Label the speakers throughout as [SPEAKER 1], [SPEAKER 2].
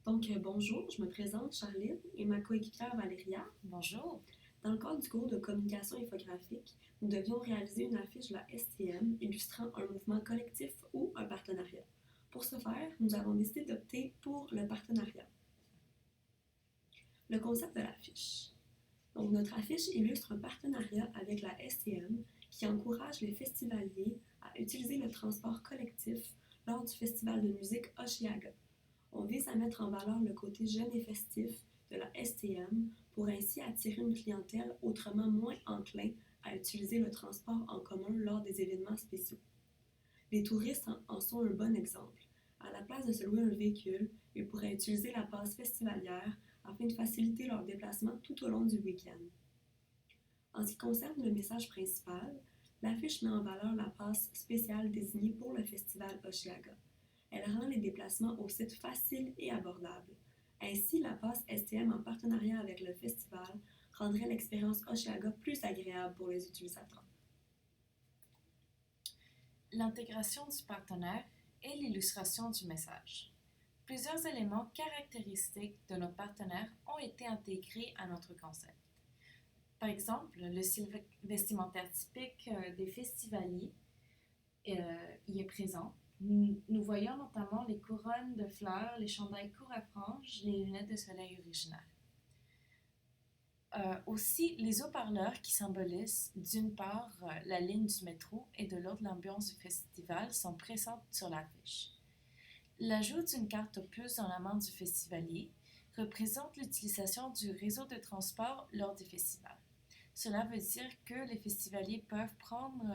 [SPEAKER 1] Bonjour, je me présente Charline et ma coéquipière Valéria.
[SPEAKER 2] Bonjour.
[SPEAKER 1] Dans le cadre du cours de communication infographique, nous devions réaliser une affiche de la STM illustrant un mouvement collectif ou un partenariat. Pour ce faire, nous avons décidé d'opter pour le partenariat. Le concept de l'affiche. Notre affiche illustre un partenariat avec la STM qui encourage les festivaliers à utiliser le transport collectif lors du festival de musique Osheaga. On vise à mettre en valeur le côté jeune et festif de la STM pour ainsi attirer une clientèle autrement moins enclin à utiliser le transport en commun lors des événements spéciaux. Les touristes en sont un bon exemple. À la place de se louer un véhicule, ils pourraient utiliser la passe festivalière afin de faciliter leur déplacement tout au long du week-end. En ce qui concerne le message principal, l'affiche met en valeur la passe spéciale désignée pour le festival Osheaga. Elle rend les déplacements au site faciles et abordables. Ainsi, la passe STM en partenariat avec le festival rendrait l'expérience Osheaga plus agréable pour les utilisateurs.
[SPEAKER 2] L'intégration du partenaire et l'illustration du message. Plusieurs éléments caractéristiques de nos partenaires ont été intégrés à notre concept. Par exemple, le style vestimentaire typique des festivaliers y est présent. Nous voyons notamment les couronnes de fleurs, les chandails courts à franges, les lunettes de soleil originales. Aussi, les haut-parleurs qui symbolisent d'une part la ligne du métro et de l'autre l'ambiance du festival sont présentes sur l'affiche. L'ajout d'une carte opus dans la main du festivalier représente l'utilisation du réseau de transport lors des festivals. Cela veut dire que les festivaliers peuvent prendre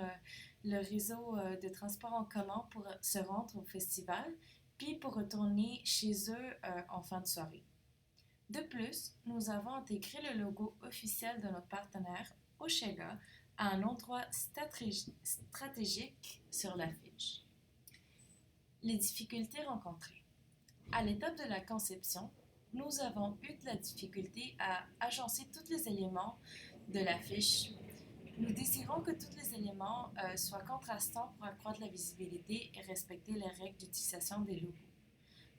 [SPEAKER 2] le réseau de transport en commun pour se rendre au festival, puis pour retourner chez eux en fin de soirée. De plus, nous avons intégré le logo officiel de notre partenaire, Osheaga, à un endroit stratégique sur l'affiche. Les difficultés rencontrées. À l'étape de la conception, nous avons eu de la difficulté à agencer tous les éléments de l'affiche. Nous désirons que tous les éléments soient contrastants pour accroître la visibilité et respecter les règles d'utilisation des logos.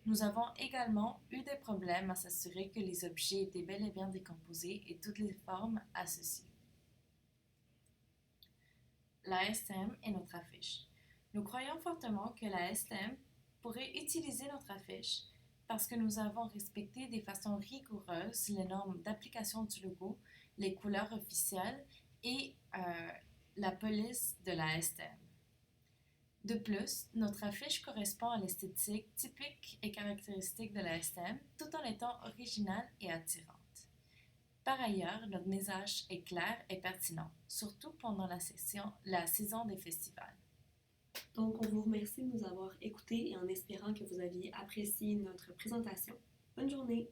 [SPEAKER 2] Nous avons également eu des problèmes à s'assurer que les objets étaient bel et bien décomposés et toutes les formes associées. La STM et notre affiche. Nous croyons fortement que la STM pourrait utiliser notre affiche parce que nous avons respecté de façon rigoureuse les normes d'application du logo, les couleurs officielles et la police de la STM. De plus, notre affiche correspond à l'esthétique typique et caractéristique de la STM tout en étant originale et attirante. Par ailleurs, notre message est clair et pertinent, surtout pendant la saison des festivals.
[SPEAKER 1] On vous remercie de nous avoir écoutés et en espérant que vous aviez apprécié notre présentation. Bonne journée!